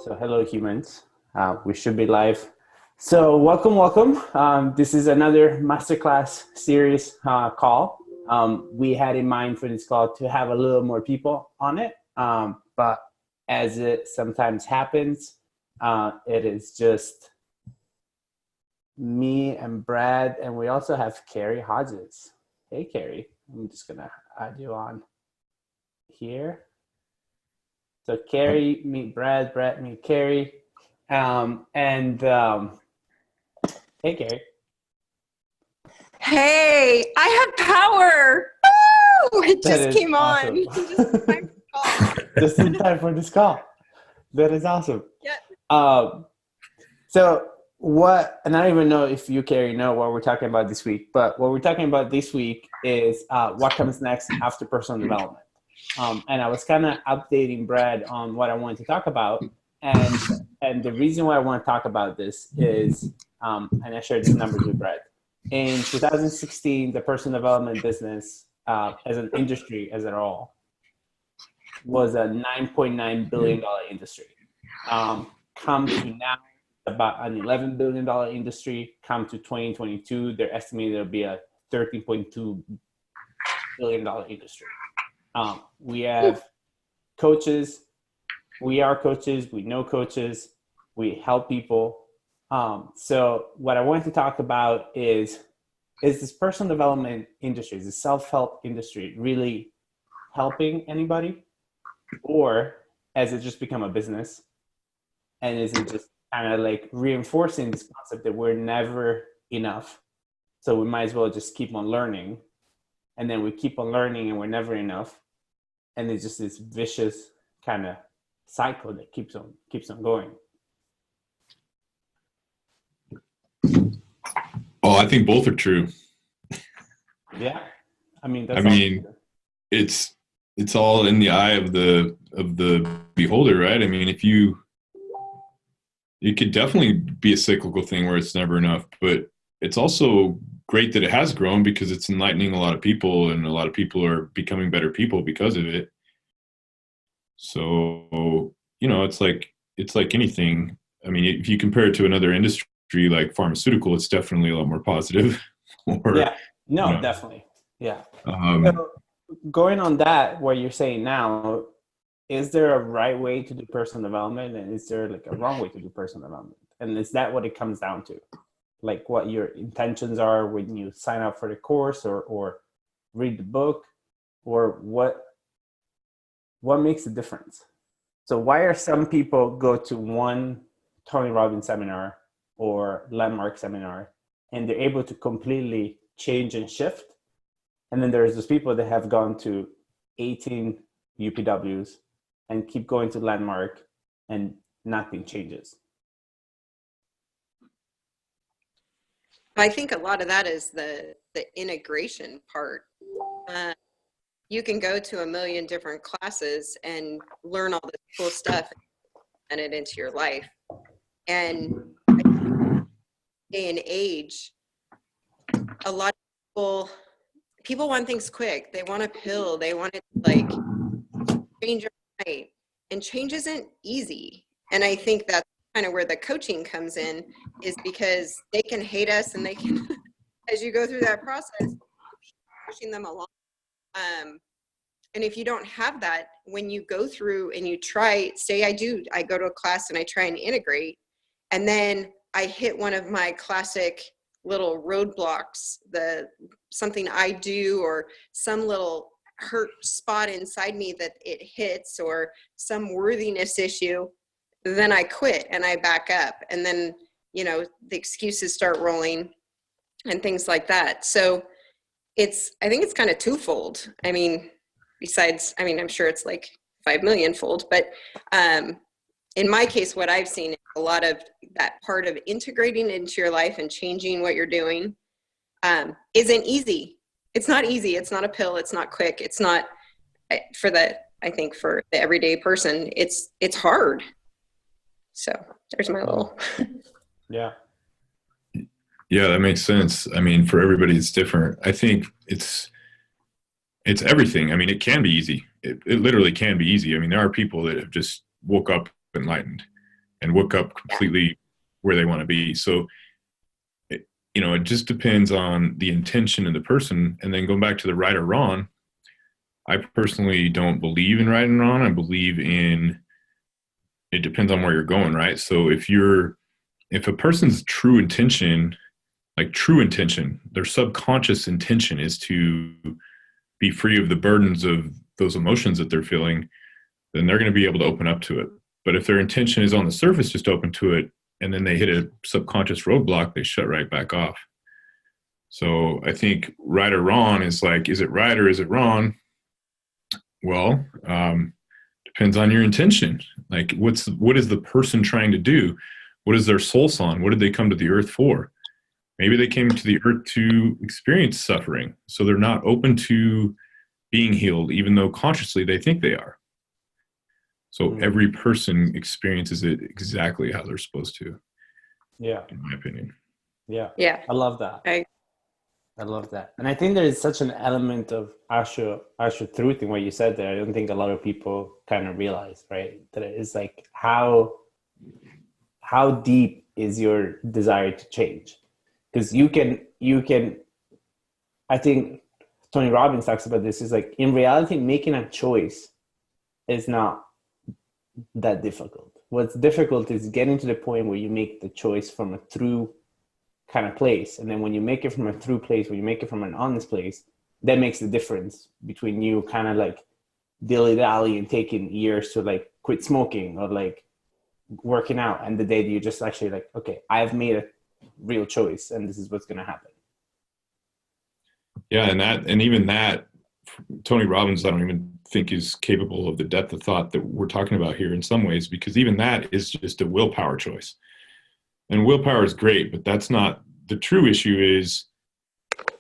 So hello humans, we should be live. So welcome. This is another Masterclass series call. We had in mind for this call to have a little more people on it, but as it sometimes happens, it is just me and Brad, and we also have Carrie Hodges. Hey Carrie, I'm just gonna add you on here. So Carrie, meet Brad, Brad, meet Carrie. Hey, Carrie. Hey, I have power. Woo! It That just is came awesome. on. Just in time for this call. That is awesome. Yeah. So what, and I don't even know if you, Carrie, know what we're talking about this week, but what we're talking about this week is what comes next after personal development. And I was kind of updating Brad on what I wanted to talk about. And the reason why I want to talk about this is, and I shared these numbers with Brad. In 2016, the personal development business as an industry as a whole was a $9.9 billion industry. Come to now, about an $11 billion industry. Come to 2022, they're estimating it'll be a $13.2 billion industry. We have coaches. We are coaches. We know coaches. We help people. So what I want to talk about is this personal development industry, is the self-help industry really helping anybody? Or has it just become a business? And is it just kind of like reinforcing this concept that we're never enough? So we might as well just keep on learning. And then we keep on learning and we're never enough. And it's just this vicious kind of cycle that keeps on going. Oh, I think both are true. Yeah. I mean, it's all in the eye of the beholder, right? I mean, it could definitely be a cyclical thing where it's never enough, but it's also great that it has grown because it's enlightening a lot of people, and a lot of people are becoming better people because of it. So, it's like anything. I mean, if you compare it to another industry like pharmaceutical, it's definitely a lot more positive. Yeah, no, definitely. Yeah. Um, So going on that, what you're saying now, is there a right way to do personal development, and is there like a wrong way to do personal development? And is that what it comes down to? Like what your intentions are when you sign up for the course or read the book, or what makes a difference? So why are some people go to one Tony Robbins seminar or landmark seminar and they're able to completely change and shift? And then there's those people that have gone to 18 UPWs and keep going to landmark and nothing changes. I think a lot of that is the integration part. You can go to a million different classes and learn all this cool stuff and it into your life. And day and age, a lot of people want things quick. They want a pill. They want it like change overnight, and change isn't easy. And I think that's kind of where the coaching comes in, is because they can hate us and they can, as you go through that process, pushing them along. And if you don't have that, when you go through and you try, say I go to a class and I try and integrate, and then I hit one of my classic little roadblocks, something I do, or some little hurt spot inside me that it hits, or some worthiness issue, then I quit and I back up. And then, the excuses start rolling and things like that. So I think it's kind of twofold. I mean, I'm sure it's like 5 million fold, but in my case, what I've seen is a lot of that part of integrating into your life and changing what you're doing isn't easy. It's not easy. It's not a pill. It's not quick. It's not I think for the everyday person, it's hard. So there's my little. Yeah. Yeah, that makes sense. I mean, for everybody, it's different. I think it's everything. I mean, it can be easy. It literally can be easy. I mean, there are people that have just woke up enlightened. and woke up completely where they want to be. So, it just depends on the intention of the person. And then going back to the right or wrong, I personally don't believe in right and wrong. I believe in, it depends on where you're going, right? So if a person's true intention, their subconscious intention is to be free of the burdens of those emotions that they're feeling, then they're going to be able to open up to it. But if their intention is on the surface just open to it, and then they hit a subconscious roadblock, they shut right back off. So I think right or wrong is like, is it right or is it wrong? Well, depends on your intention. Like, what is the person trying to do? What is their soul song? What did they come to the earth for? Maybe they came to the earth to experience suffering, so they're not open to being healed, even though consciously they think they are. So every person experiences it exactly how they're supposed to. Yeah. In my opinion. Yeah. Yeah. I love that. I love that. And I think there is such an element of actual truth in what you said there. I don't think a lot of people kind of realize, right? That it is like how deep is your desire to change? Because you can, I think Tony Robbins talks about this, is like, in reality, making a choice is not that difficult. What's difficult is getting to the point where you make the choice from a true kind of place. And then when you make it from a true place, when you make it from an honest place, that makes the difference between you kind of like dilly-dally and taking years to like quit smoking or like working out, and the day that you just actually like, okay, I've made a real choice and this is what's going to happen. Yeah. And even that, Tony Robbins, I don't even think is capable of the depth of thought that we're talking about here in some ways, because even that is just a willpower choice. And willpower is great, but that's not the true issue. Is,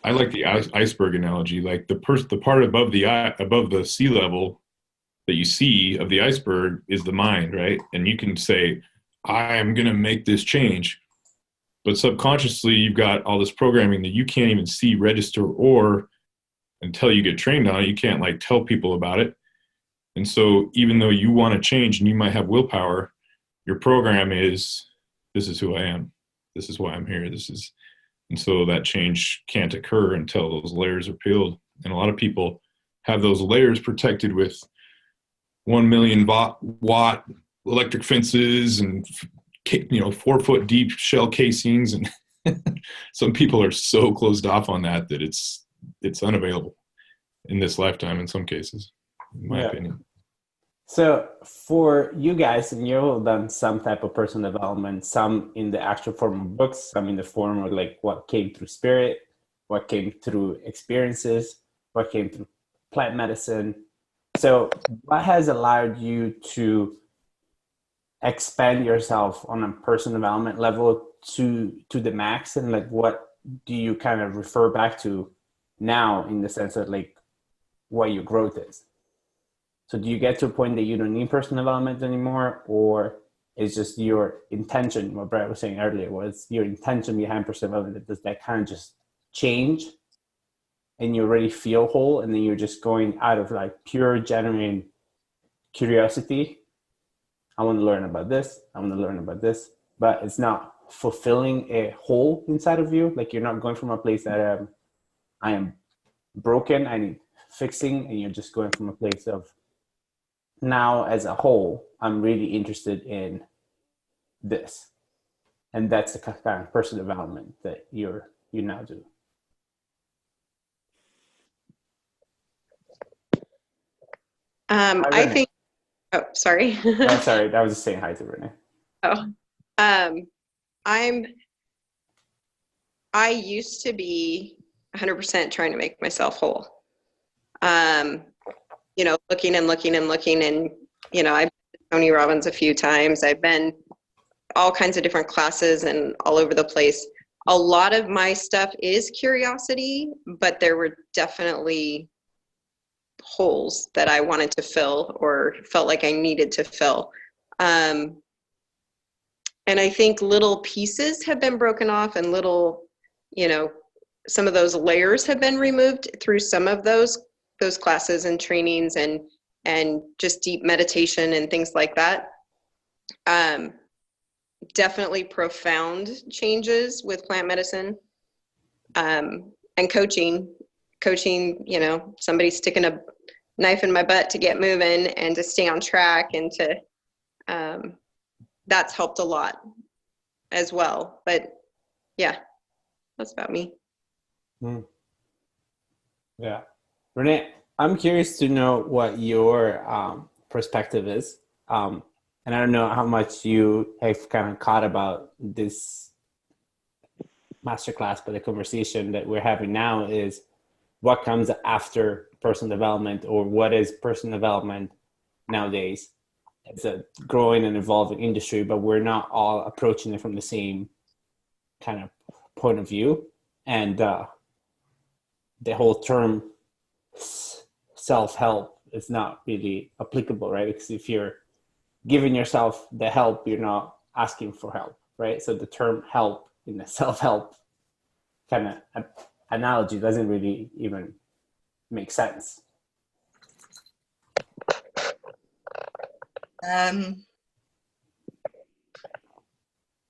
I like the iceberg analogy. Like the part above the sea level that you see of the iceberg is the mind, right? And you can say, I am going to make this change. But subconsciously, you've got all this programming that you can't even see, register, or until you get trained on it, you can't like tell people about it. And so even though you want to change and you might have willpower, your program is, this is who I am. This is why I'm here. And so that change can't occur until those layers are peeled. And a lot of people have those layers protected with 1 million watt electric fences and 4-foot deep shell casings. And some people are so closed off on that it's unavailable in this lifetime in some cases, in my opinion. So for you guys, and you've done some type of personal development, some in the actual form of books, some in the form of like what came through spirit, what came through experiences, what came through plant medicine. So what has allowed you to expand yourself on a personal development level to the max? And like, what do you kind of refer back to now in the sense of like what your growth is? So do you get to a point that you don't need personal development anymore, or is just your intention, what Brett was saying earlier, was your intention behind personal development, does that kind of just change and you already feel whole, and then you're just going out of like pure genuine curiosity? I want to learn about this. I want to learn about this, but it's not fulfilling a hole inside of you. Like you're not going from a place that I am broken, I need fixing, and you're just going from a place of, now as a whole, I'm really interested in this. And that's the kind of personal development that you now do. I think, oh, sorry. Oh, sorry, I was just saying hi to Renee. I used to be 100% trying to make myself whole. Looking and looking and looking, and, I've been to Tony Robbins a few times. I've been all kinds of different classes and all over the place. A lot of my stuff is curiosity, but there were definitely holes that I wanted to fill or felt like I needed to fill. And I think little pieces have been broken off, and little, some of those layers have been removed through some of those classes and trainings and just deep meditation and things like that. definitely profound changes with plant medicine, and coaching, you know, somebody sticking a knife in my butt to get moving and to stay on track, and to, that's helped a lot as well. But yeah, that's about me. Yeah. Renee, I'm curious to know what your perspective is. And I don't know how much you have kind of caught about this masterclass, but the conversation that we're having now is what comes after personal development, or what is personal development nowadays. It's a growing and evolving industry, but we're not all approaching it from the same kind of point of view. And the whole term self-help is not really applicable, right? Because if you're giving yourself the help, you're not asking for help, right? So the term help in the self-help kind of analogy doesn't really even make sense.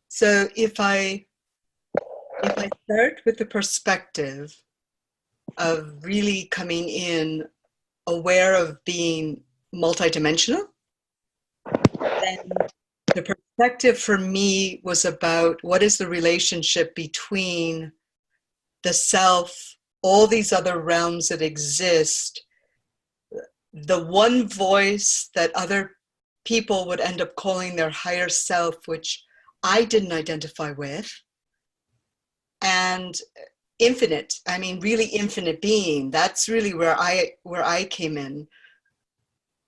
So if I start with the perspective of really coming in aware of being multidimensional, then the perspective for me was about what is the relationship between the self, all these other realms that exist, the one voice that other people would end up calling their higher self, which I didn't identify with, and infinite, I mean, really infinite being. That's really where I came in.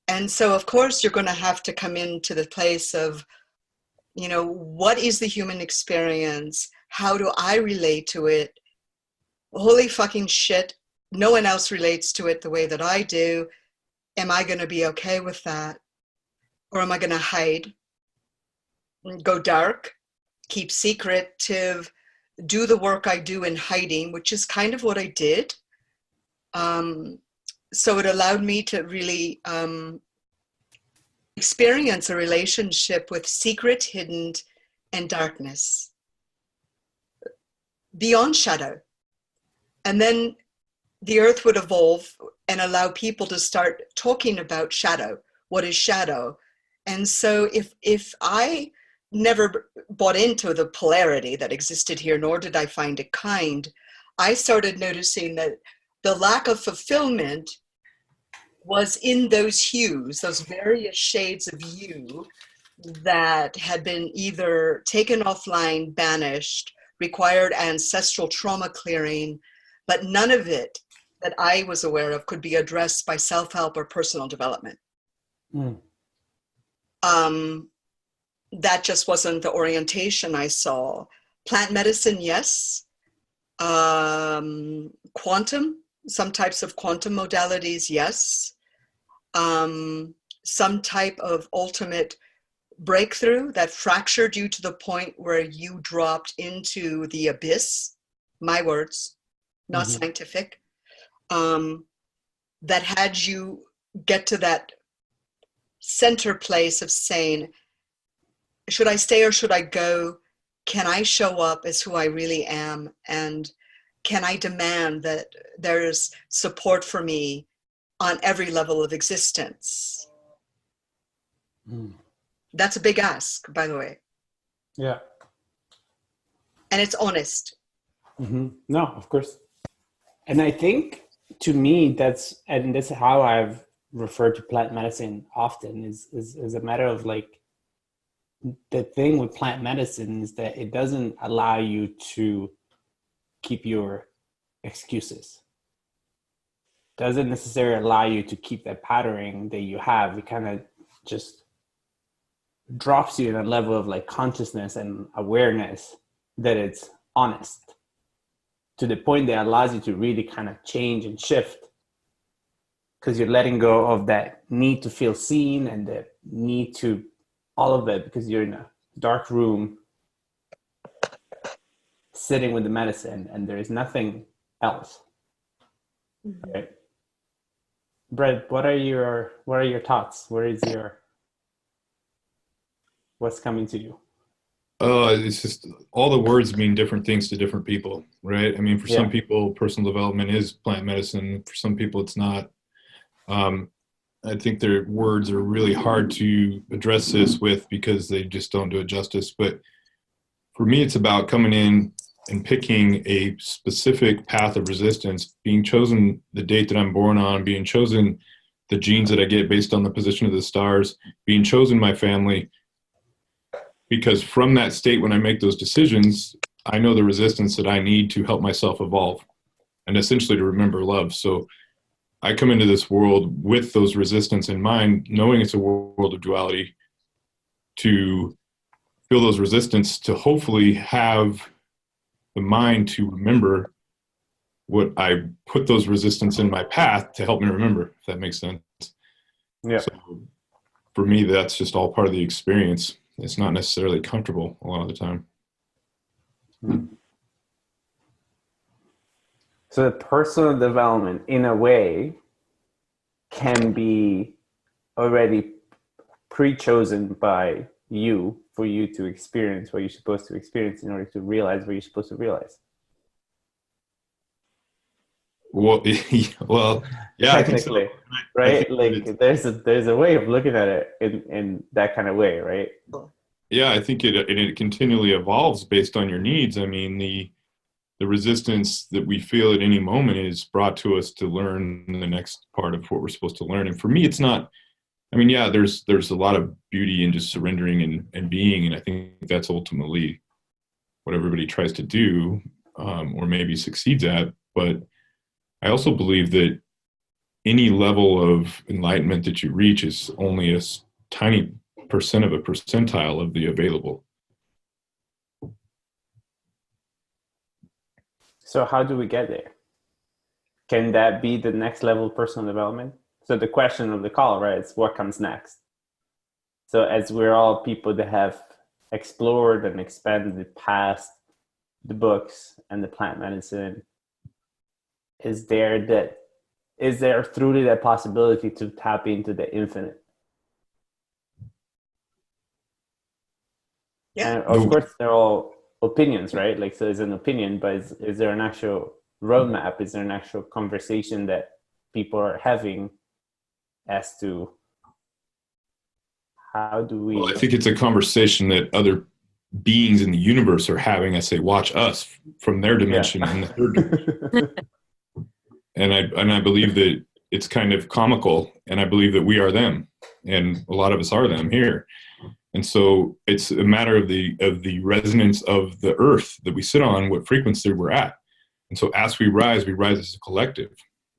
And so, of course, you're going to have to come into the place of, you know, what is the human experience? How do I relate to it? Holy fucking shit, no one else relates to it the way that I do. Am I going to be okay with that? Or am I going to hide, go dark, keep secretive, do the work I do in hiding, which is kind of what I did. So it allowed me to really experience a relationship with secret, hidden, and darkness beyond shadow. And then the earth would evolve and allow people to start talking about shadow. What is shadow? And so if I never bought into the polarity that existed here, nor did I find it kind, I started noticing that the lack of fulfillment was in those hues, those various shades of you that had been either taken offline, banished, required ancestral trauma clearing, but none of it that I was aware of could be addressed by self-help or personal development. That just wasn't the orientation I saw. Plant medicine, yes. Quantum, some types of quantum modalities, yes. Some type of ultimate breakthrough that fractured you to the point where you dropped into the abyss, my words, not scientific, that had you get to that center place of saying, should I stay or should I go? Can I show up as who I really am? And can I demand that there's support for me on every level of existence? That's a big ask, by the way. Yeah. And it's honest. No, of course. And I think to me, that's how I've referred to plant medicine often is a matter of like, the thing with plant medicine is that it doesn't allow you to keep your excuses. Doesn't necessarily allow you to keep that patterning that you have. It kind of just drops you in a level of like consciousness and awareness that it's honest, to the point that allows you to really kind of change and shift, because you're letting go of that need to feel seen and the need to all of it, because you're in a dark room sitting with the medicine and there is nothing else. Right? Brett, what are your thoughts? What's coming to you? It's just all the words mean different things to different people, right? I mean, for some Yeah. people, personal development is plant medicine. For some people, it's not. I think their words are really hard to address this with because they just don't do it justice. But for me, it's about coming in and picking a specific path of resistance, being chosen the date that I'm born on, being chosen the genes that I get based on the position of the stars, being chosen my family. Because from that state, when I make those decisions, I know the resistance that I need to help myself evolve and essentially to remember love. So I come into this world with those resistance in mind, knowing it's a world of duality, to feel those resistance, to hopefully have the mind to remember what I put those resistance in my path to help me remember, if that makes sense. Yeah. So for me, that's just all part of the experience. It's not necessarily comfortable a lot of the time. So the personal development, in a way, can be already pre-chosen by you for you to experience what you're supposed to experience in order to realize what you're supposed to realize. Well, well, yeah, I think so. Technically, right? Think Like there's a way of looking at it in that kind of way, right? yeah, I think it continually evolves based on your needs. I mean, the resistance that we feel at any moment is brought to us to learn the next part of what we're supposed to learn. And for me, it's not, I mean, yeah, there's a lot of beauty in just surrendering and being. And I think that's ultimately what everybody tries to do, or maybe succeeds at. But I also believe that any level of enlightenment that you reach is only a tiny percent of a percentile of the available. So how do we get there? Can that be the next level of personal development? So the question of the call, right, is what comes next? So as we're all people that have explored and expanded past the books and the plant medicine, is there truly that possibility to tap into the infinite? Yeah. And of course, they're all opinions, right? Like, so it's an opinion, but is there an actual roadmap? Is there an actual conversation that people are having as to how do we? Well, I think it's a conversation that other beings in the universe are having as they watch us from their dimension and the third dimension. And I believe that it's kind of comical, and I believe that we are them, and a lot of us are them here. And so it's a matter of the resonance of the earth that we sit on, what frequency we're at. And so as we rise as a collective.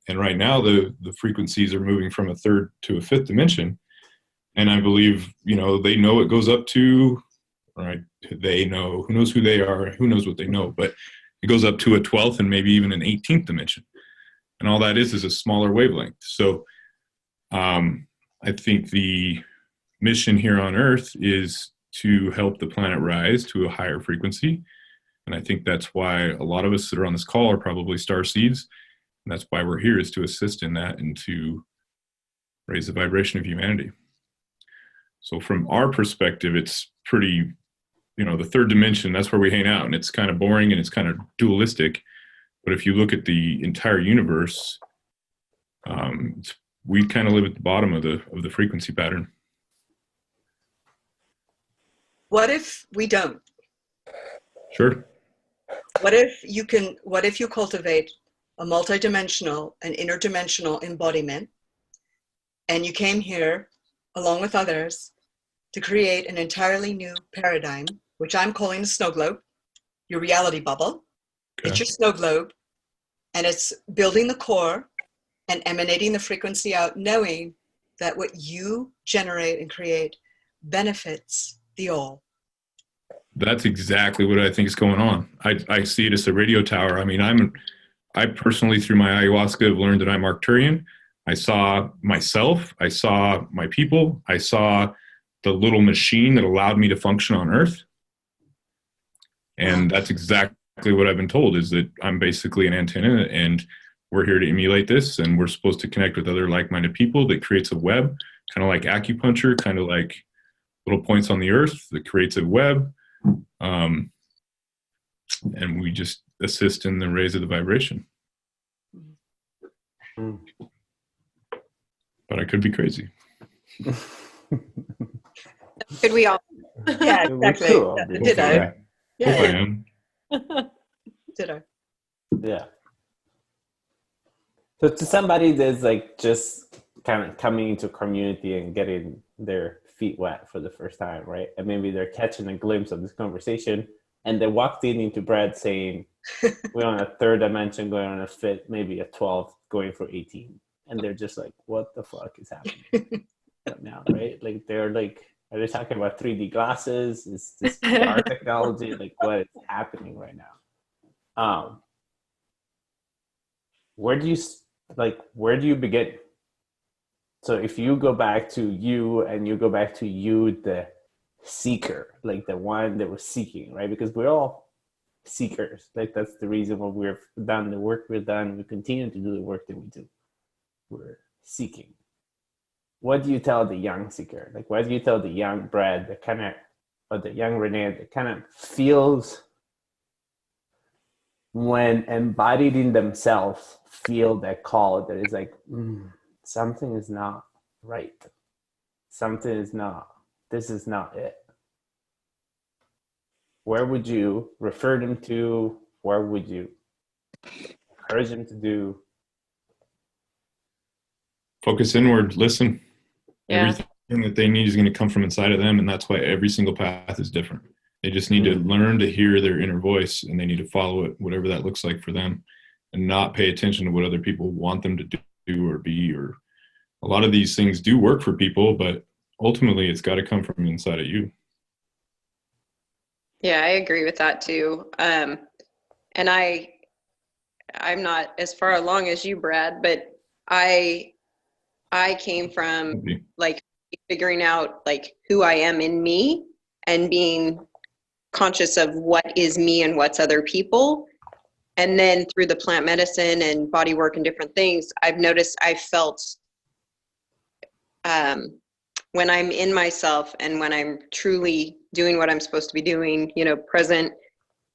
And right now the frequencies are moving from a third to a fifth dimension. And I believe, they know it goes up to, right? They know, who knows who they are, who knows what they know, but it goes up to a 12th and maybe even an 18th dimension. And all that is a smaller wavelength. So I think the mission here on Earth is to help the planet rise to a higher frequency. And I think that's why a lot of us that are on this call are probably star seeds. And that's why we're here, is to assist in that and to raise the vibration of humanity. So from our perspective, it's pretty, the third dimension, that's where we hang out. And it's kind of boring and it's kind of dualistic. But if you look at the entire universe, we kind of live at the bottom of the frequency pattern. What if we don't? Sure. What if you cultivate a multidimensional and interdimensional embodiment, and you came here along with others to create an entirely new paradigm, which I'm calling the snow globe, your reality bubble. Okay. It's your snow globe, and it's building the core and emanating the frequency out, knowing that what you generate and create benefits the all. That's exactly what I think is going on. I see it as a radio tower. I mean, I personally, through my ayahuasca, have learned that I'm Arcturian. I saw myself, I saw my people, I saw the little machine that allowed me to function on Earth. And that's exactly what I've been told, is that I'm basically an antenna, and we're here to emulate this, and we're supposed to connect with other like-minded people that creates a web, kind of like acupuncture, kind of like little points on the Earth that creates a web. and we just assist in the raise of the vibration. Mm. But I could be crazy. Could we all? Yeah, We exactly. could all be. Ditto. Hope I Yeah, am. ditto. Yeah. So to somebody that's like just kind of coming into community and getting their feet wet for the first time, right? And maybe they're catching a glimpse of this conversation, and they walked into Brad saying, we're on a third dimension, going on a fifth, maybe a 12, going for 18. And they're just like, what the fuck is happening right now, right? Like, they're like, are they talking about 3D glasses? Is this VR technology? Like, what is happening right now? Where do you begin? So if you go back to you and you go back to you, the seeker, like the one that was seeking, right? Because we're all seekers. Like, that's the reason why we've done the work we've done. We continue to do the work that we do. We're seeking. What do you tell the young seeker? Like, what do you tell the young Brad that kind of, or the young Renee that kind of feels, when embodied in themselves, feel that call that is like, something is not right. Something is not, this is not it. Where would you refer them to? Where would you encourage them to do? Focus inward, listen. Yeah. Everything that they need is going to come from inside of them, and that's why every single path is different. They just need to learn to hear their inner voice, and they need to follow it, whatever that looks like for them, and not pay attention to what other people want them to do or be. Or a lot of these things do work for people, but ultimately it's got to come from inside of you. Yeah, I agree with that too. And I'm not as far along as you, Brad, but I came from like figuring out like who I am in me and being conscious of what is me and what's other people. And then through the plant medicine and body work and different things, I've noticed, I felt when I'm in myself and when I'm truly doing what I'm supposed to be doing, you know, present,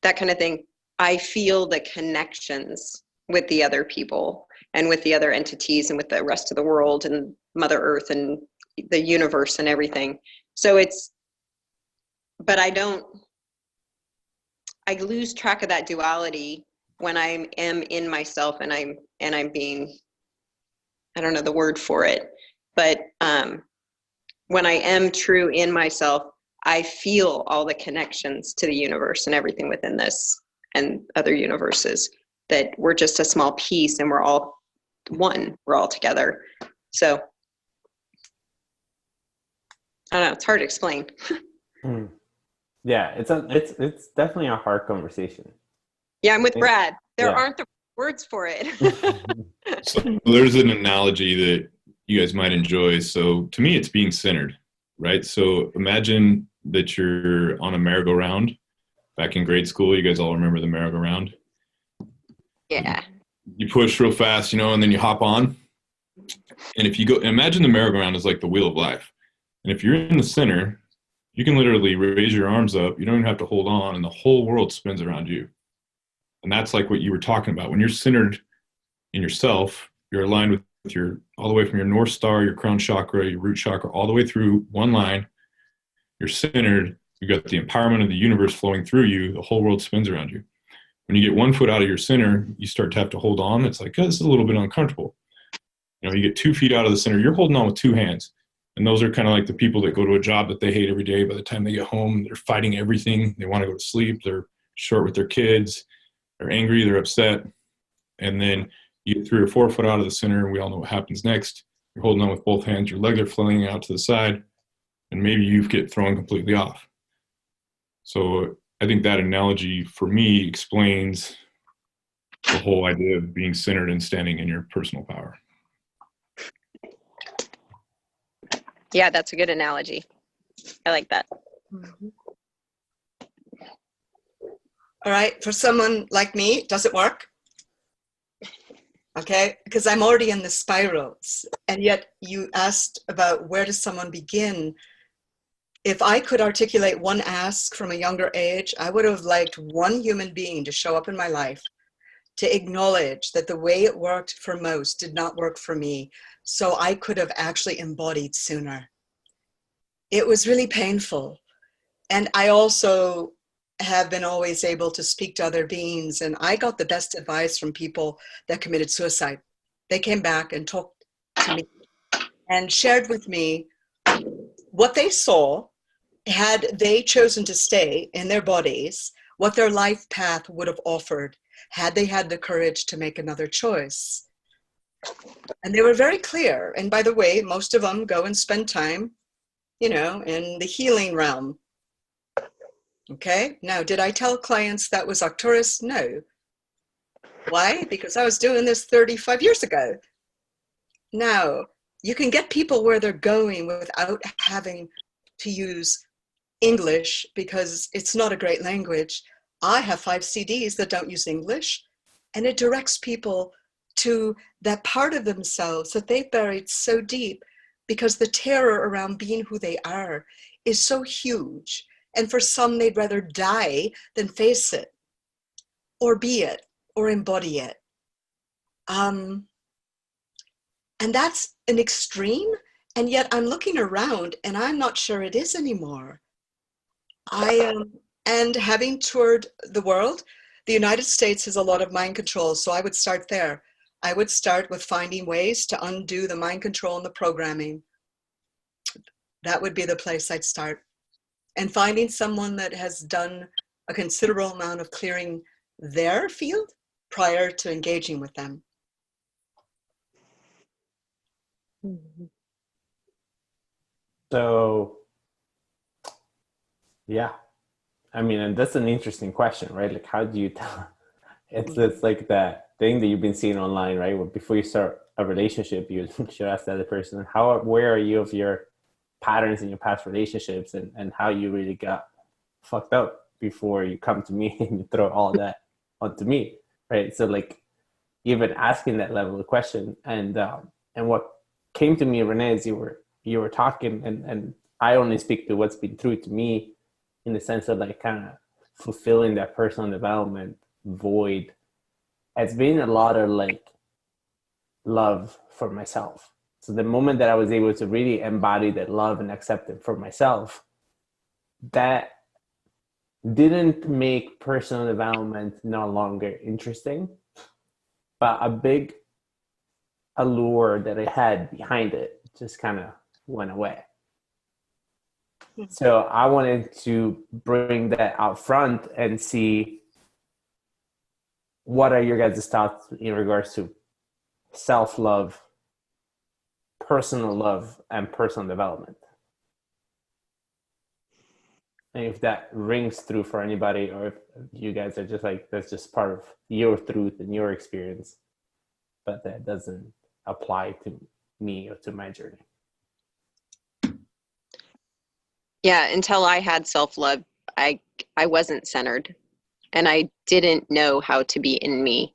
that kind of thing, I feel the connections with the other people and with the other entities and with the rest of the world and Mother Earth and the universe and everything. So but I lose track of that duality when I am in myself and I'm being, I don't know the word for it, but when I am true in myself, I feel all the connections to the universe and everything within this and other universes, that we're just a small piece and we're all one, we're all together. So I don't know, it's hard to explain. Yeah, it's definitely a hard conversation. Yeah, I'm with Brad. There Yeah. aren't the words for it. So there's an analogy that you guys might enjoy. So to me, it's being centered, right? So imagine that you're on a merry-go-round. Back in grade school, you guys all remember the merry-go-round? Yeah. You push real fast, you know, and then you hop on. And if you go, imagine the merry-go-round is like the wheel of life. And if you're in the center, you can literally raise your arms up. You don't even have to hold on, and the whole world spins around you. And that's like what you were talking about. When you're centered in yourself, you're aligned with your, all the way from your North Star, your crown chakra, your root chakra, all the way through one line. You're centered. You've got the empowerment of the universe flowing through you. The whole world spins around you. When you get 1 foot out of your center, you start to have to hold on. It's like, oh, this is a little bit uncomfortable. You know, you get 2 feet out of the center, you're holding on with 2 hands. And those are kind of like the people that go to a job that they hate every day. By the time they get home, they're fighting everything. They want to go to sleep. They're short with their kids. They're angry. They're upset. And then you get 3 or 4 foot out of the center, and we all know what happens next. You're holding on with both hands. Your legs are flailing out to the side, and maybe you get thrown completely off. So I think that analogy for me explains the whole idea of being centered and standing in your personal power. Yeah, that's a good analogy. I like that. All right, for someone like me, does it work? Okay, because I'm already in the spirals, and yet you asked about where does someone begin. if I could articulate one ask from a younger age, I would have liked one human being to show up in my life to acknowledge that the way it worked for most did not work for me, so I could have actually embodied sooner. It was really painful. And I also have been always able to speak to other beings, and I got the best advice from people that committed suicide. They came back and talked to me and shared with me what they saw had they chosen to stay in their bodies, what their life path would have offered had they had the courage to make another choice. And they were very clear. And by the way, most of them go and spend time, in the healing realm. Okay. Now, did I tell clients that was Arcturus? No. Why? Because I was doing this 35 years ago. Now, you can get people where they're going without having to use English, because it's not a great language. I have 5 CDs that don't use English, and it directs people to that part of themselves that they've buried so deep, because the terror around being who they are is so huge. And for some, they'd rather die than face it, or be it, or embody it. And that's an extreme, and yet I'm looking around and I'm not sure it is anymore. And having toured the world, the United States has a lot of mind control, so I would start there. I would start with finding ways to undo the mind control and the programming. That would be the place I'd start. And finding someone that has done a considerable amount of clearing their field prior to engaging with them. So, yeah. I mean, and that's an interesting question, right? Like, how do you tell? It's like that thing that you've been seeing online, right? Where before you start a relationship, you should ask the other person, where are you of your patterns in your past relationships, and how you really got fucked up before you come to me and you throw all that onto me, right? So like, even asking that level of question, and what came to me, Renee, is you were talking, and I only speak to what's been true to me, in the sense of like kind of fulfilling that personal development void. It's been a lot of like love for myself. So the moment that I was able to really embody that love and accept it for myself, that didn't make personal development no longer interesting, but a big allure that I had behind it just kind of went away. So I wanted to bring that out front and see, what are your guys' thoughts in regards to self-love, personal love, and personal development? And if that rings through for anybody, or if you guys are just like, that's just part of your truth and your experience, but that doesn't apply to me or to my journey. Yeah, until I had self-love, I wasn't centered, and I didn't know how to be in me,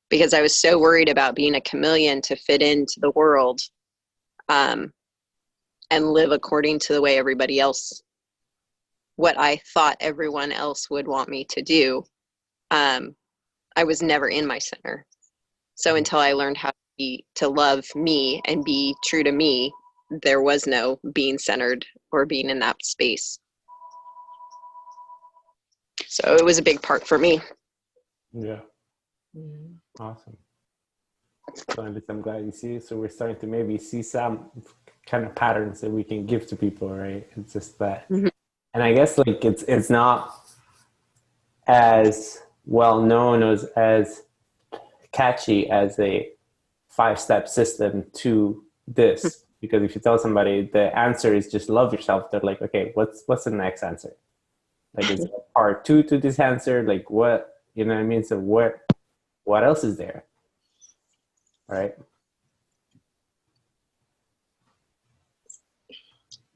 because I was so worried about being a chameleon to fit into the world, and live according to the way everybody else, what I thought everyone else would want me to do. I was never in my center. So until I learned how to love me and be true to me, there was no being centered or being in that space. So it was a big part for me. Yeah. Awesome. So at least I'm glad you see it. So we're starting to maybe see some kind of patterns that we can give to people, right? It's just that. Mm-hmm. And I guess like it's not as well known as catchy as a 5-step system to this. Because if you tell somebody the answer is just love yourself, they're like, okay, what's the next answer? Like, is there part 2 to this answer? Like, what, you know what I mean? So what else is there? Right?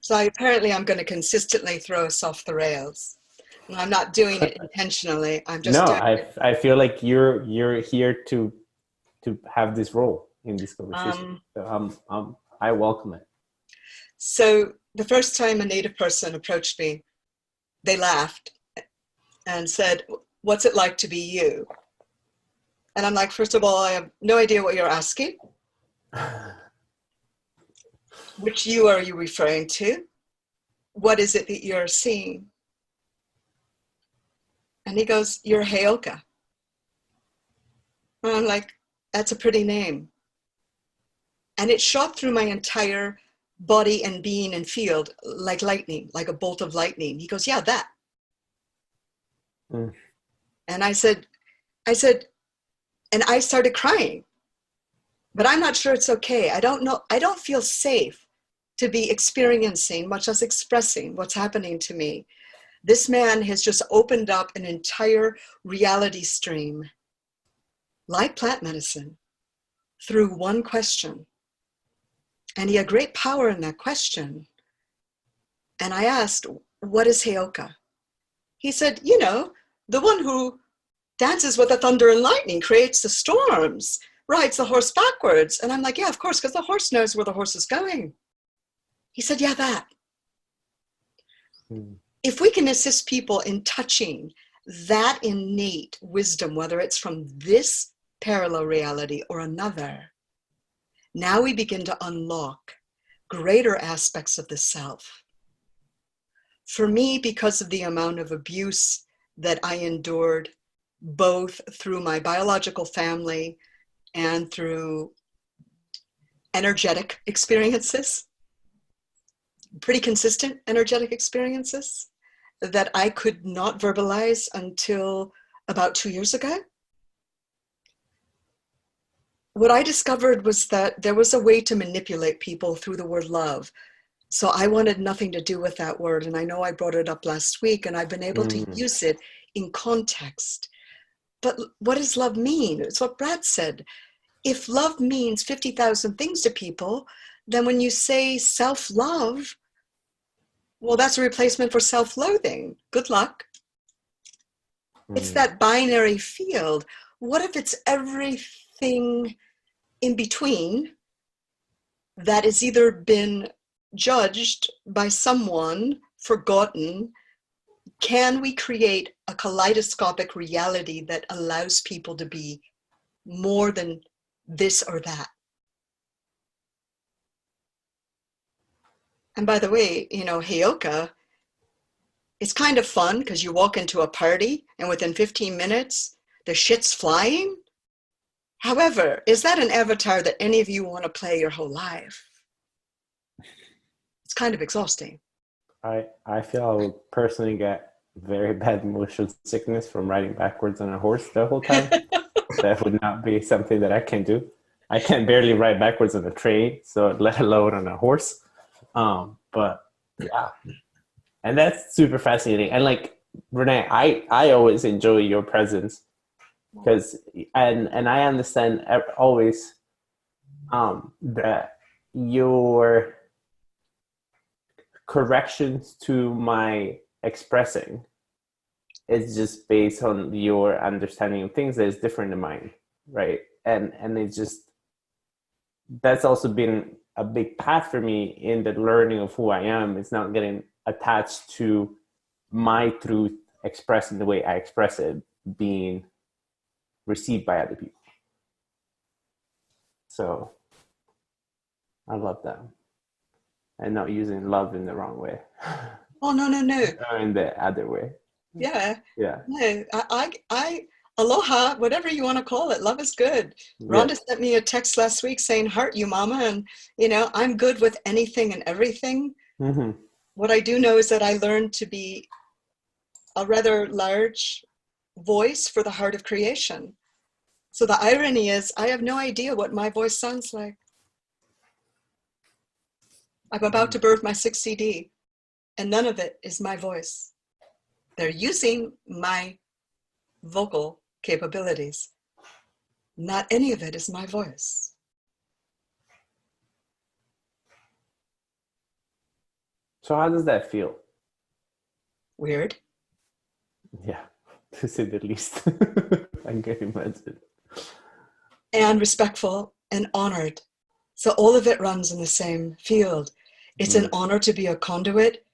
So apparently I'm going to consistently throw us off the rails. And I'm not doing it intentionally. I'm just doing it. I feel like you're here to have this role in this conversation. So I welcome it. So the first time a Native person approached me, they laughed and said, "What's it like to be you?" And I'm like, first of all, I have no idea what you're asking. Which you are you referring to? What is it that you're seeing? And he goes, "You're Heyoka." And I'm like, that's a pretty name. And it shot through my entire body and being and field like lightning, like a bolt of lightning. He goes, "Yeah, that." Mm. And I said, and I started crying. But I'm not sure it's okay. I don't know. I don't feel safe to be experiencing, much less expressing what's happening to me. This man has just opened up an entire reality stream, like plant medicine, through one question. And he had great power in that question. And I asked, "What is Heyoka?" He said, "You know, the one who dances with the thunder and lightning, creates the storms, rides the horse backwards." And I'm like, "Yeah, of course, because the horse knows where the horse is going." He said, "Yeah, that." Mm. If we can assist people in touching that innate wisdom, whether it's from this parallel reality or another, now we begin to unlock greater aspects of the self. For me, because of the amount of abuse that I endured, both through my biological family and through energetic experiences, pretty consistent energetic experiences that I could not verbalize until about 2 years ago. What I discovered was that there was a way to manipulate people through the word love. So I wanted nothing to do with that word. And I know I brought it up last week, and I've been able to use it in context. But what does love mean? It's what Brad said. If love means 50,000 things to people, then when you say self-love, well, that's a replacement for self-loathing. Good luck. It's that binary field. What if it's everything in between that has either been judged by someone, forgotten? Can we create a kaleidoscopic reality that allows people to be more than this or that? And by the way, you know, Heyoka, it's kind of fun because you walk into a party and within 15 minutes, the shit's flying. However, is that an avatar that any of you want to play your whole life? It's kind of exhausting. I feel I would personally get very bad motion sickness from riding backwards on a horse the whole time. That would not be something that I can do. I can barely ride backwards on a train, so let alone on a horse. But yeah, and that's super fascinating. And like Renee, I always enjoy your presence because and I understand always that your corrections to my expressing is just based on your understanding of things that is different than mine, right? And it's just that's also been a big path for me in the learning of who I am. It's not getting attached to my truth expressed in the way I express it being received by other people. So I love that. And not using love in the wrong way. Oh, no. Or in the other way. Yeah. Yeah. No, I aloha, whatever you want to call it. Love is good. Rhonda sent me a text last week saying, "Heart you, mama." And, you know, I'm good with anything and everything. Mm-hmm. What I do know is that I learned to be a rather large voice for the heart of creation. So the irony is I have no idea what my voice sounds like. I'm about to birth my 6th CD, and none of it is my voice. They're using my vocal capabilities. Not any of it is my voice. So how does that feel? Weird. Yeah, to say the least. I can imagine. And respectful and honored. So all of it runs in the same field. It's an honor to be a conduit.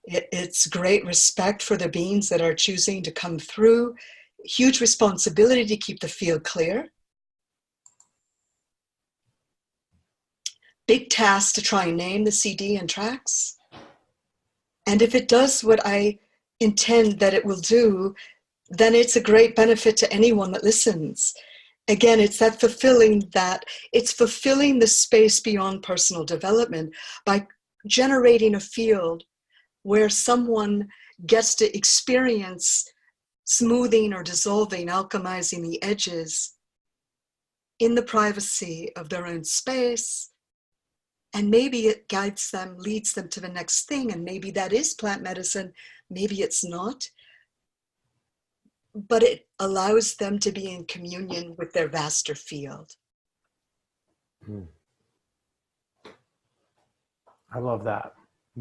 It's great respect for the beings that are choosing to come through. Huge responsibility to keep the field clear. Big task to try and name the CD and tracks. And if it does what I intend that it will do, then it's a great benefit to anyone that listens. Again, it's fulfilling the space beyond personal development by generating a field where someone gets to experience smoothing or dissolving, alchemizing the edges in the privacy of their own space. And maybe it guides them, leads them to the next thing. And maybe that is plant medicine. Maybe it's not. But it allows them to be in communion with their vaster field. I love that.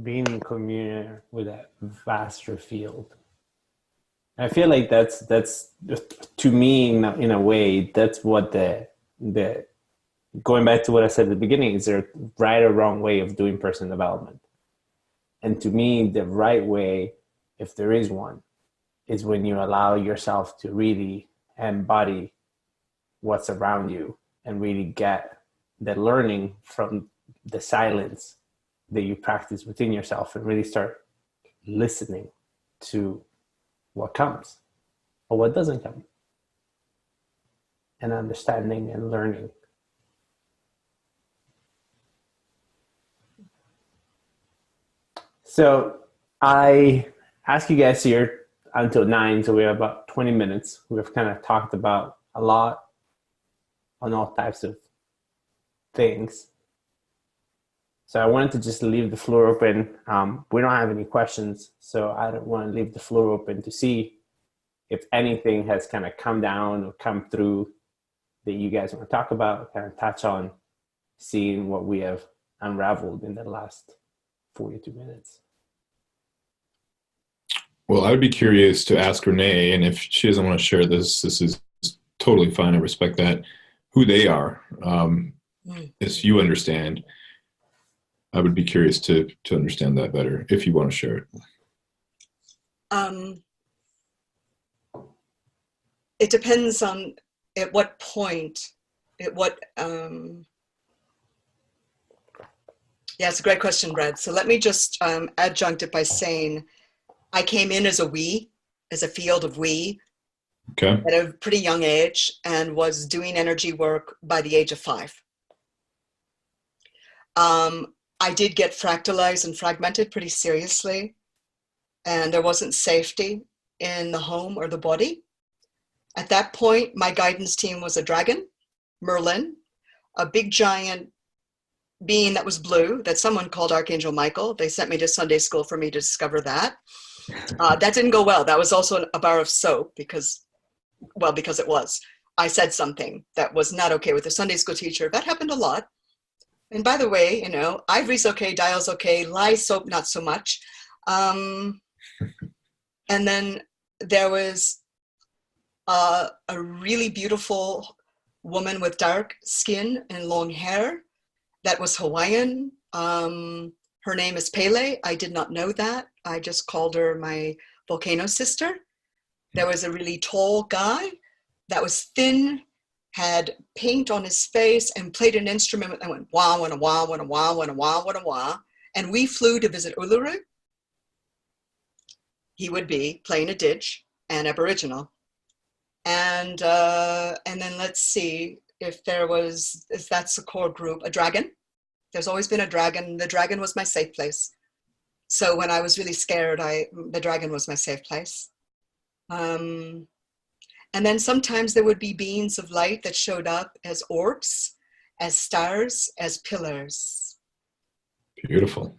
Being in communion with that vaster field. I feel like that's to me in a way, that's what the going back to what I said at the beginning, is there a right or wrong way of doing personal development? And to me, the right way, if there is one, is when you allow yourself to really embody what's around you and really get the learning from the silence that you practice within yourself, and really start listening to what comes or what doesn't come, and understanding and learning. So I ask you guys here until 9, so we have about 20 minutes. We've kind of talked about a lot on all types of things. So I wanted to just leave the floor open. We don't have any questions, so I don't want to leave the floor open to see if anything has kind of come down or come through that you guys want to talk about, kind of touch on, seeing what we have unraveled in the last 42 minutes. Well, I would be curious to ask Renee, and if she doesn't want to share this is totally fine. I respect that. Who they are, as you understand. I would be curious to understand that better, if you want to share it. It depends on at what point, yeah, it's a great question, Brad. So let me just adjunct it by saying I came in as a field of we, okay, at a pretty young age, and was doing energy work by the age of 5. I did get fractalized and fragmented pretty seriously, and there wasn't safety in the home or the body. At that point, my guidance team was a dragon, Merlin, a big giant being that was blue that someone called Archangel Michael. They sent me to Sunday school for me to discover that. That didn't go well. That was also a bar of soap because it was. I said something that was not okay with the Sunday school teacher. That happened a lot. And by the way, ivory's okay, dial's okay, lye soap, not so much. And then there was a really beautiful woman with dark skin and long hair that was Hawaiian. Her name is Pele. I did not know that. I just called her my volcano sister. There was a really tall guy that was thin, had paint on his face, and played an instrument that went wah, wah, wah, wah, wah, wah, wah, wah, wah. And we flew to visit Uluru. He would be playing a didge and Aboriginal. And then let's see if that's the core group, a dragon. There's always been a dragon. The dragon was my safe place. So when I was really scared, the dragon was my safe place. And then sometimes there would be beings of light that showed up as orbs, as stars, as pillars. Beautiful.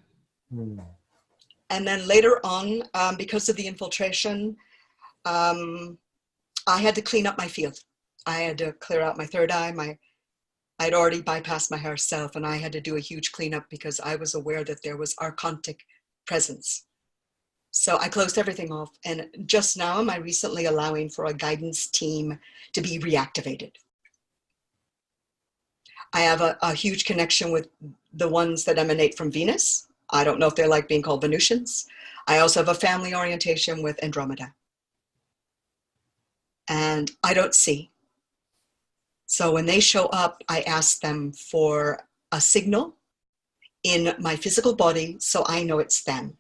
And then later on, because of the infiltration, I had to clean up my field. I had to clear out my third eye. I'd already bypassed my higher self, and I had to do a huge cleanup because I was aware that there was archontic presence. So I closed everything off, and just now am I recently allowing for a guidance team to be reactivated. I have a huge connection with the ones that emanate from Venus, I don't know if they like being called Venusians. I also have a family orientation with Andromeda. And I don't see. So when they show up, I ask them for a signal in my physical body so I know it's them.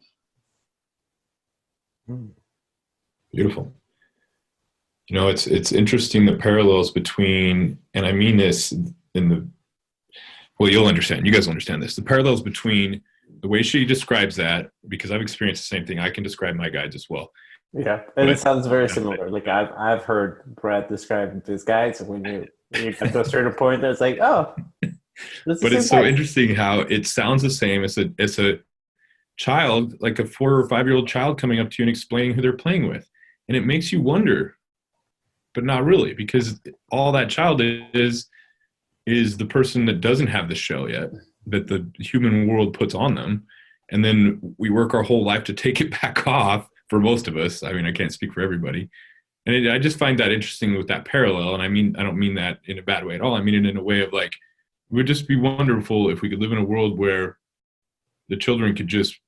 Beautiful. You know, it's interesting the parallels between, and I mean this in the, well, you'll understand. You guys will understand this. The parallels between the way she describes that, because I've experienced the same thing. I can describe my guides as well. Yeah, and it sounds very similar. Like I've heard Brad describe his guides, and when you get to a certain point, it's like, oh, this but is it's so interesting how it sounds the same as a child, like a 4 or 5 year old child coming up to you and explaining who they're playing with, and it makes you wonder, but not really, because all that child is the person that doesn't have the shell yet, that the human world puts on them, and then we work our whole life to take it back off. For most of us, I mean, I can't speak for everybody. And I just find that interesting with that parallel. And I don't mean that in a bad way at all. I mean it in a way of like, it would just be wonderful if we could live in a world where the children could just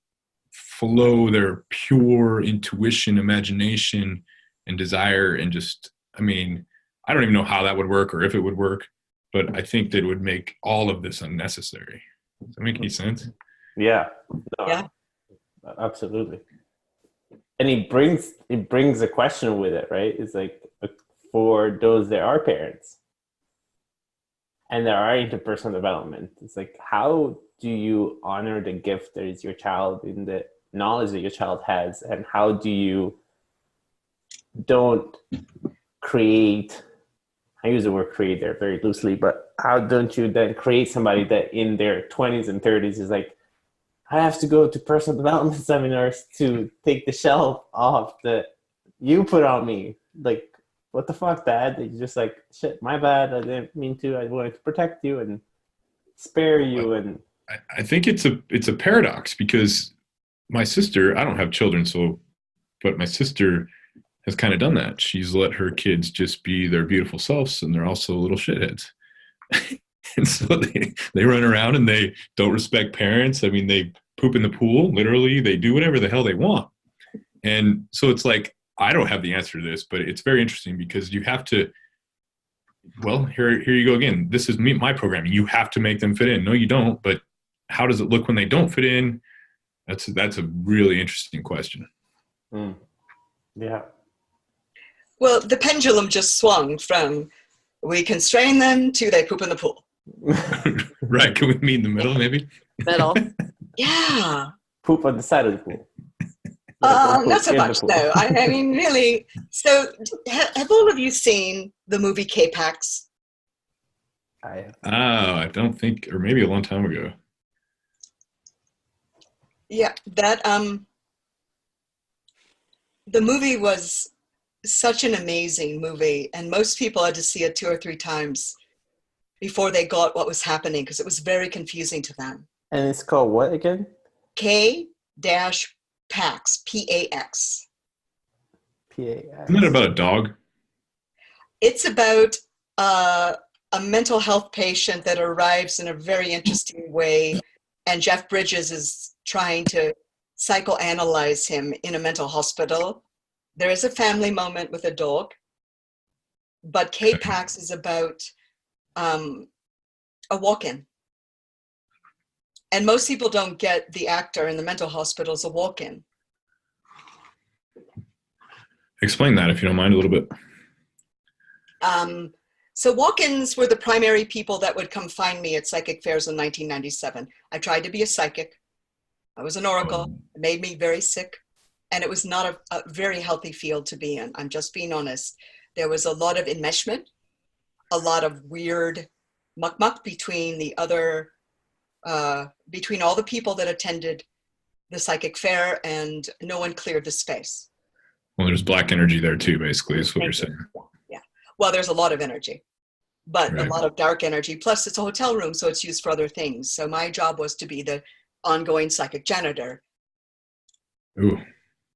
flow their pure intuition, imagination, and desire. And just, I mean, I don't even know how that would work or if it would work, but I think that it would make all of this unnecessary. Does that make any sense? Yeah. No, Yeah. Absolutely. And it brings a question with it, right? It's like, for those that are parents and that are into personal development, it's like, how do you honor the gift that is your child in the knowledge that your child has, and how do you don't create, I use the word create there very loosely, but how don't you then create somebody that in their 20s and 30s is like, I have to go to personal development seminars to take the shelf off that you put on me. Like, what the fuck, Dad? You're just like, shit, my bad. I didn't mean to. I wanted to protect you and spare you. And I think it's a paradox, because my sister, I don't have children, but my sister has kind of done that. She's let her kids just be their beautiful selves, and they're also little shitheads. And so they run around and they don't respect parents. I mean, they poop in the pool, literally. They do whatever the hell they want. And so it's like, I don't have the answer to this, but it's very interesting, because you have to, well, here you go again. This is my programming. You have to make them fit in. No, you don't. But how does it look when they don't fit in? That's a really interesting question. Yeah. Well, the pendulum just swung from we constrain them to they poop in the pool. Right. Can we meet in the middle, maybe? Middle. Yeah. Poop on the side of the pool. Not so much, no. I mean, really. So, have all of you seen the movie K-Pax? I don't think, or maybe a long time ago. Yeah, that the movie was such an amazing movie, and most people had to see it 2 or 3 times before they got what was happening, because it was very confusing to them. And it's called what again? K-Pax, P-A-X. P-A-X. Isn't it about a dog? It's about a mental health patient that arrives in a very interesting way, and Jeff Bridges is trying to psychoanalyze him in a mental hospital. There is a family moment with a dog, but K-Pax is about a walk-in. And most people don't get the actor in the mental hospital as a walk-in. Explain that, if you don't mind, a little bit. So walk-ins were the primary people that would come find me at psychic fairs in 1997. I tried to be a psychic. I was an oracle. It made me very sick. And it was not a very healthy field to be in. I'm just being honest. There was a lot of enmeshment, a lot of weird muck between the other, between all the people that attended the psychic fair, and no one cleared the space. Well, there's black energy there too, basically, is what you're saying. Yeah. Well, there's a lot of energy, but Right. a lot of dark energy. Plus, it's a hotel room, so it's used for other things. So my job was to be the ongoing psychic janitor. Ooh.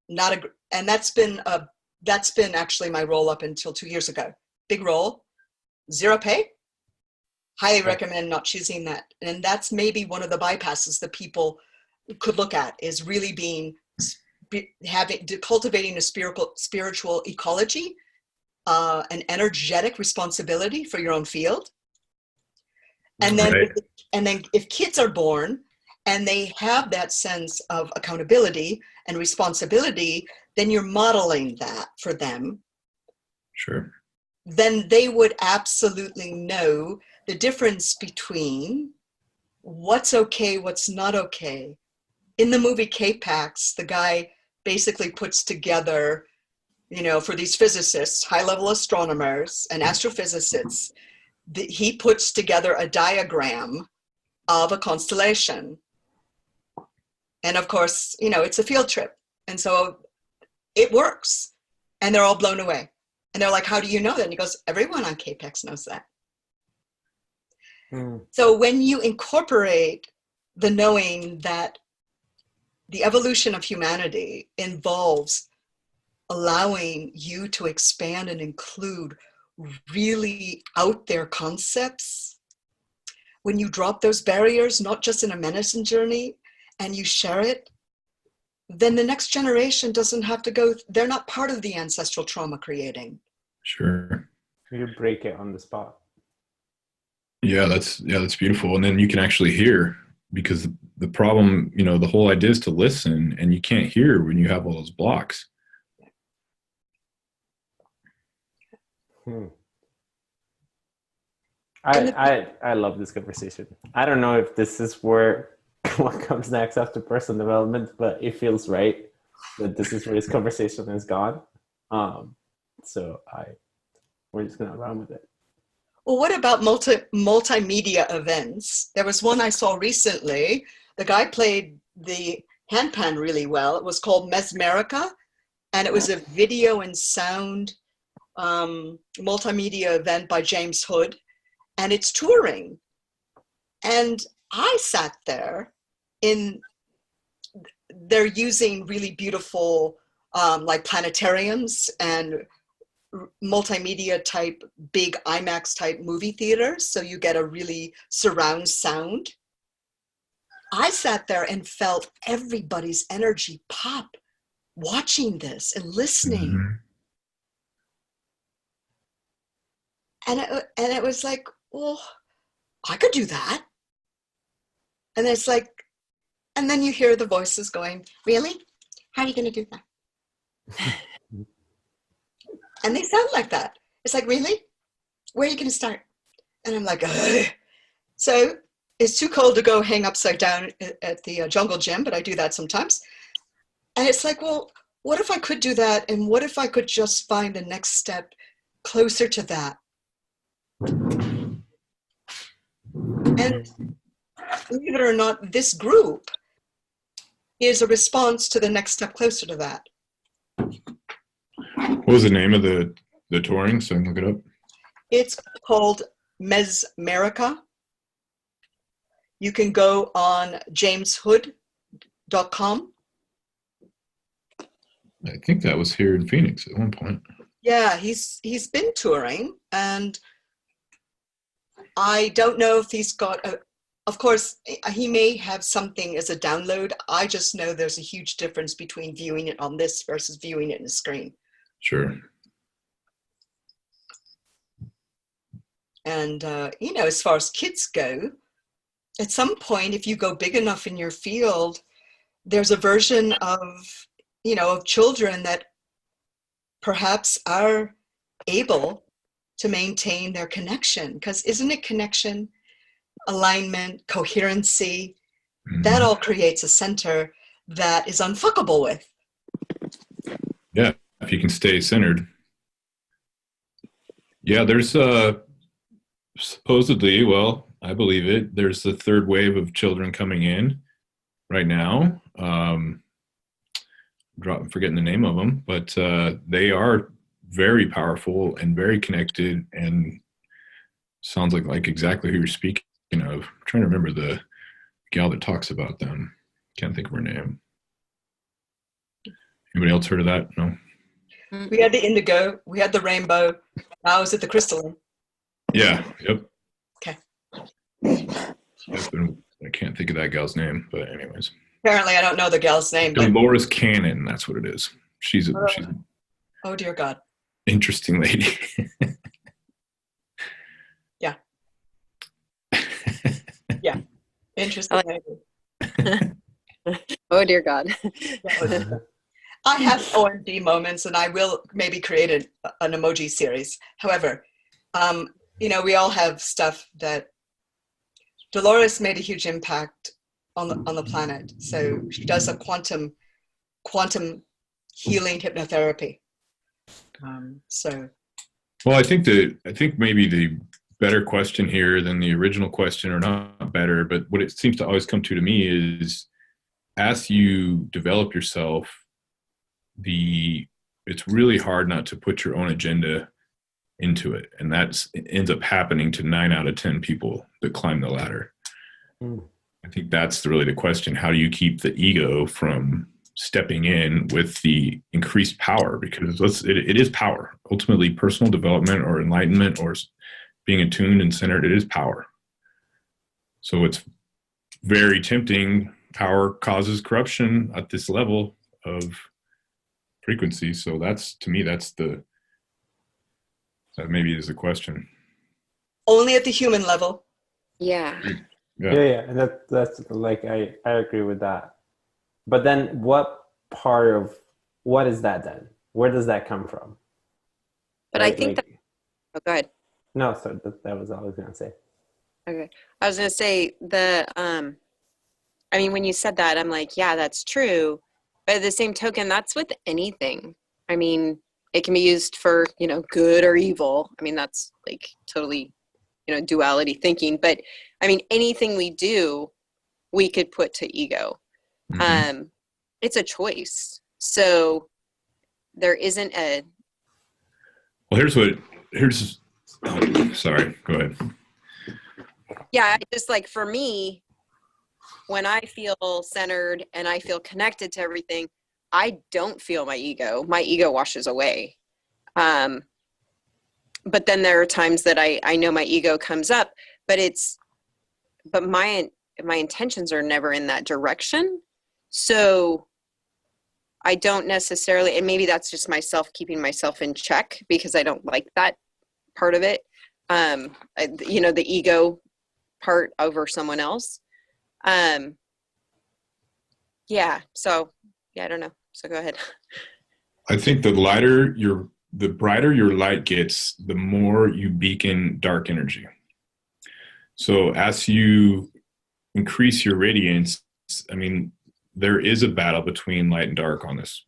And that's been actually my role up until 2 years ago. Big role, 0 pay. Highly recommend not choosing that. And that's maybe one of the bypasses that people could look at is really being cultivating a spiritual ecology, an energetic responsibility for your own field. And then, Right. if kids are born and they have that sense of accountability and responsibility, then you're modeling that for them. Sure. Then they would absolutely know the difference between what's okay, what's not okay. In the movie K-Pax, the guy basically puts together, for these physicists, high-level astronomers and astrophysicists, he puts together a diagram of a constellation. And of course, it's a field trip. And so it works. And they're all blown away. And they're like, how do you know that? And he goes, everyone on K-Pax knows that. So when you incorporate the knowing that the evolution of humanity involves allowing you to expand and include really out there concepts, when you drop those barriers, not just in a medicine journey, and you share it, then the next generation doesn't have to go, they're not part of the ancestral trauma creating. Sure. You break it on the spot. Yeah, that's beautiful. And then you can actually hear, because the problem, the whole idea is to listen, and you can't hear when you have all those blocks. I love this conversation. I don't know if this is where what comes next after personal development, but it feels right that this is where this conversation has gone. So we're just gonna run with it. Well, what about multimedia events? There was one I saw recently. The guy played the handpan really well. It was called Mesmerica, and it was a video and sound multimedia event by James Hood, and it's touring. And I sat there they're using really beautiful like planetariums and multimedia type, big IMAX type movie theaters. So you get a really surround sound. I sat there and felt everybody's energy pop watching this and listening. Mm-hmm. And it was like, well, I could do that. And it's like, and then you hear the voices going, really? How are you going to do that? And they sound like that. It's like, really? Where are you going to start? And I'm like, ugh. So it's too cold to go hang upside down at the jungle gym, but I do that sometimes. And it's like, well, what if I could do that? And what if I could just find the next step closer to that? And believe it or not, this group is a response to the next step closer to that. What was the name of the touring, so I can look it up? It's called Mesmerica. You can go on jameshood.com. I think that was here in Phoenix at one point. Yeah, he's been touring, and I don't know if he's got of course, he may have something as a download. I just know there's a huge difference between viewing it on this versus viewing it in a screen. Sure. And, as far as kids go, at some point, if you go big enough in your field, there's a version of, of children that perhaps are able to maintain their connection. Because isn't it connection, alignment, coherency? Mm-hmm. That all creates a center that is unfuckable with. Yeah, if you can stay centered. Yeah, there's supposedly, well, I believe it, there's the third wave of children coming in right now. I'm forgetting the name of them, but they are very powerful and very connected, and sounds like exactly who you're speaking of. I'm trying to remember the gal that talks about them. Can't think of her name. Anybody else heard of that? No? We had the indigo, we had the rainbow. Now is it the crystalline? Yeah, yep. Okay. I can't think of that gal's name, but anyways. Apparently, I don't know the gal's name, but Dolores Cannon, that's what it is. She's an oh dear God. interesting lady. Yeah. Yeah. Interesting lady. Oh dear God. I have OMD moments, and I will maybe create an emoji series. However, we all have stuff that Dolores made a huge impact on the planet. So she does a quantum healing hypnotherapy. Well, I think maybe the better question here than the original question, or not better, but what it seems to always come to me is, as you develop yourself, it's really hard not to put your own agenda into it, and it ends up happening to 9 out of 10 people that climb the ladder. I think that's really the question. How do you keep the ego from stepping in with the increased power? Because it is power. Ultimately, personal development or enlightenment or being attuned and centered, it is power. So it's very tempting. Power causes corruption at this level of frequency. So to me, that maybe is the question. Only at the human level. Yeah. Yeah. And that's like, I agree with that. But then what is that then? Where does that come from? But right? I think oh, go ahead. No, sorry, that was all I was going to say. Okay. I was going to say I mean, when you said that, I'm like, yeah, that's true. But at the same token, that's with anything. I mean, it can be used for, good or evil. I mean, that's like totally, duality thinking. But I mean, anything we do, we could put to ego. Mm-hmm. It's a choice. So there isn't Well, sorry, go ahead. Yeah, just like for me, when I feel centered and I feel connected to everything, I don't feel my ego. My ego washes away. But then there are times that I know my ego comes up, but my intentions are never in that direction. So I don't necessarily, and maybe that's just myself keeping myself in check because I don't like that part of it. The ego part over someone else. So I don't know. So go ahead. I think the brighter your light gets, the more you beacon dark energy. So as you increase your radiance, I mean, there is a battle between light and dark on this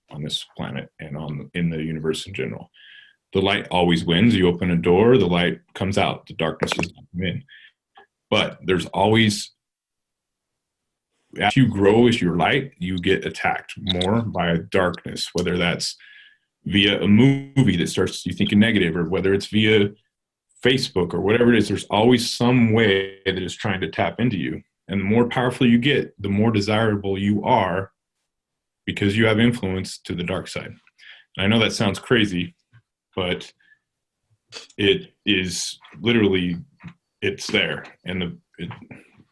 planet and in the universe in general. The light always wins. You open a door, the light comes out, the darkness is in. But there's always, as you grow as your light, you get attacked more by darkness, whether that's via a movie that starts you thinking negative, or whether it's via Facebook or whatever it is. There's always some way that is trying to tap into you. And the more powerful you get, the more desirable you are, because you have influence to the dark side. And I know that sounds crazy, but it is literally, it's there. And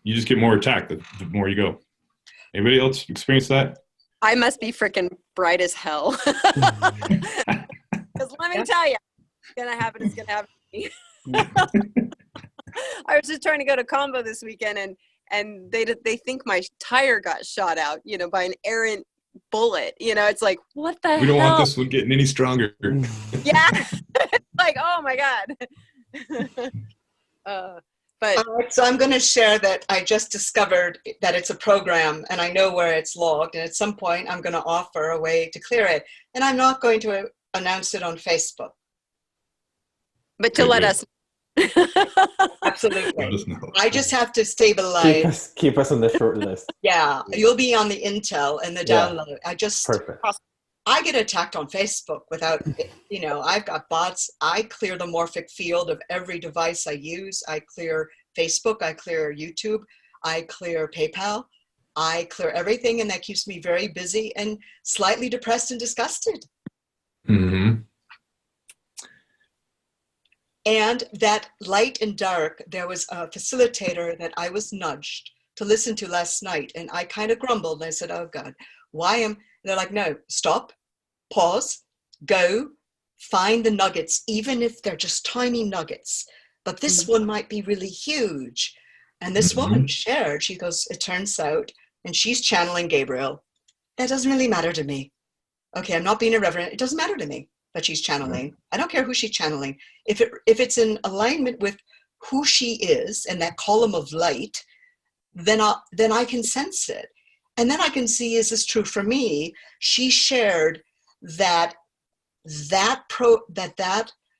you just get more attacked the more you go. Anybody else experience that? I must be freaking bright as hell. Because let me tell you, it's going to happen. It's going to happen to me. I was just trying to go to Combo this weekend, and they think my tire got shot out, by an errant bullet. It's like, what the hell? We don't want this one getting any stronger. Yeah. It's like, oh my God. So I'm going to share that I just discovered that it's a program, and I know where it's logged, and at some point I'm going to offer a way to clear it, and I'm not going to announce it on Facebook. But to let us Absolutely. Let us know. I just have to stabilize. Keep us on the short list. Yeah, you'll be on the intel and the download. Perfect. I get attacked on Facebook without, I've got bots. I clear the morphic field of every device I use. I clear Facebook. I clear YouTube. I clear PayPal. I clear everything, and that keeps me very busy and slightly depressed and disgusted. Mm-hmm. And that light and dark, there was a facilitator that I was nudged to listen to last night. And I kind of grumbled. And I said, oh God, why am, they're like, no, stop, pause, go, find the nuggets, even if they're just tiny nuggets. But this one might be really huge. And this woman shared, she goes, it turns out, and she's channeling Gabriel. That doesn't really matter to me. Okay, I'm not being irreverent. It doesn't matter to me that she's channeling. I don't care who she's channeling. If it's in alignment with who she is and that column of light, then I can sense it. And then I can see, is this true for me? She shared that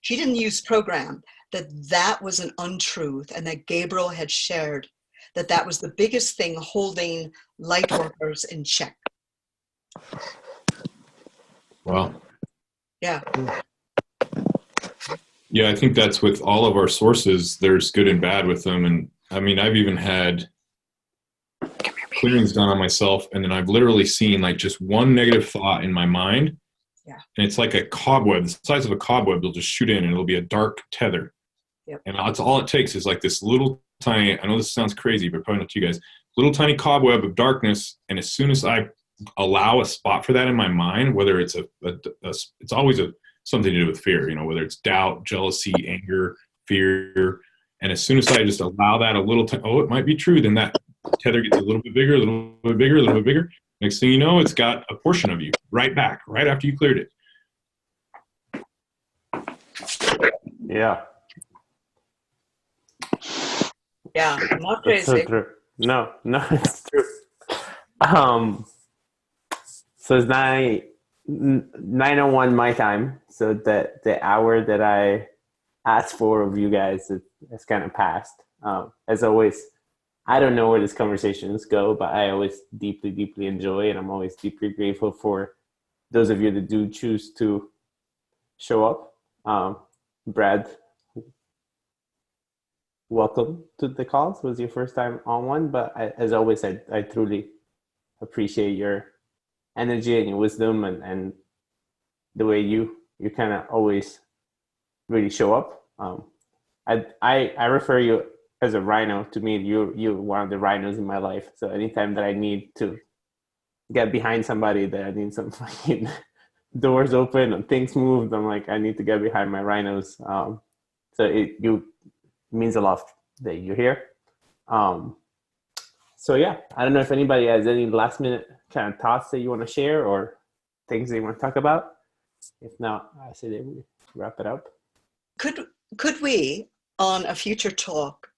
she didn't use program, that was an untruth, and that Gabriel had shared that was the biggest thing holding light workers in check. Wow. Yeah. Yeah, I think that's with all of our sources. There's good and bad with them. And I mean, I've even had clearings done on myself, and then I've literally seen like just one negative thought in my mind. Yeah. And it's like a cobweb, the size of a cobweb. It'll just shoot in, and it'll be a dark tether. Yep. And that's all it takes is like this little tiny, I know this sounds crazy, but probably not to you guys, little tiny cobweb of darkness. And as soon as I allow a spot for that in my mind, whether it's it's always something to do with fear, you know, whether it's doubt, jealousy, anger, fear. And as soon as I just allow that a little time, oh, it might be true, then that tether gets a little bit bigger, a little bit bigger, a little bit bigger. Next thing you know, it's got a portion of you right back, right after you cleared it. Yeah. Yeah, not That's so crazy. true. No, it's true. So it's 9:01 my time. So the hour that I asked for of you guys has kind of passed. As always, I don't know where these conversations go, but I always deeply, deeply enjoy, and I'm always deeply grateful for those of you that do choose to show up. Brad, welcome to the calls. It was your first time on one, but as always, I truly appreciate your energy and your wisdom and the way you kind of always really show up. I refer you as a rhino. To me, you're one of the rhinos in my life. So anytime that I need to get behind somebody, that I need some fucking doors open and things moved, I'm like, I need to get behind my rhinos. So it means a lot that you're here. So yeah, I don't know if anybody has any last minute kind of thoughts that you want to share or things that you want to talk about. If not, I say that we wrap it up. Could we, on a future talk,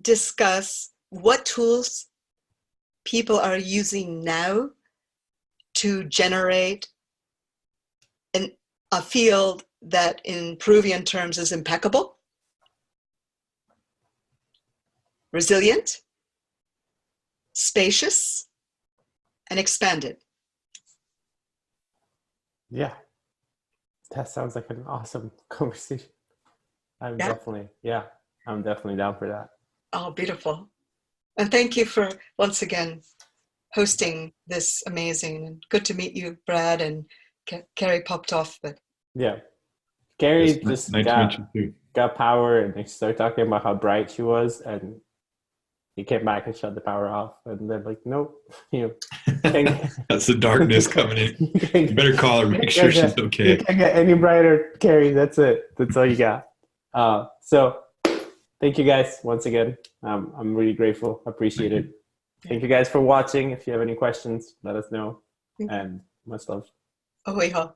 discuss what tools people are using now to generate a field that in Peruvian terms is impeccable, resilient, spacious, and expanded? Yeah, that sounds like an awesome conversation. I'm definitely down for that. Oh, beautiful. And thank you for, once again, hosting this amazing, and good to meet you, Brad, and Carrie popped off, but yeah. Carrie Yes, just nice to meet you too. got power, and they started talking about how bright she was, and he came back and shut the power off, and they're like, nope, That's the darkness coming in. You better call her, make sure she's okay. You can't get any brighter, Carrie. That's it. That's all you got. So thank you guys once again. I'm really grateful. Appreciate it. Thank you guys for watching. If you have any questions, let us know. And much love. Oh, yeah.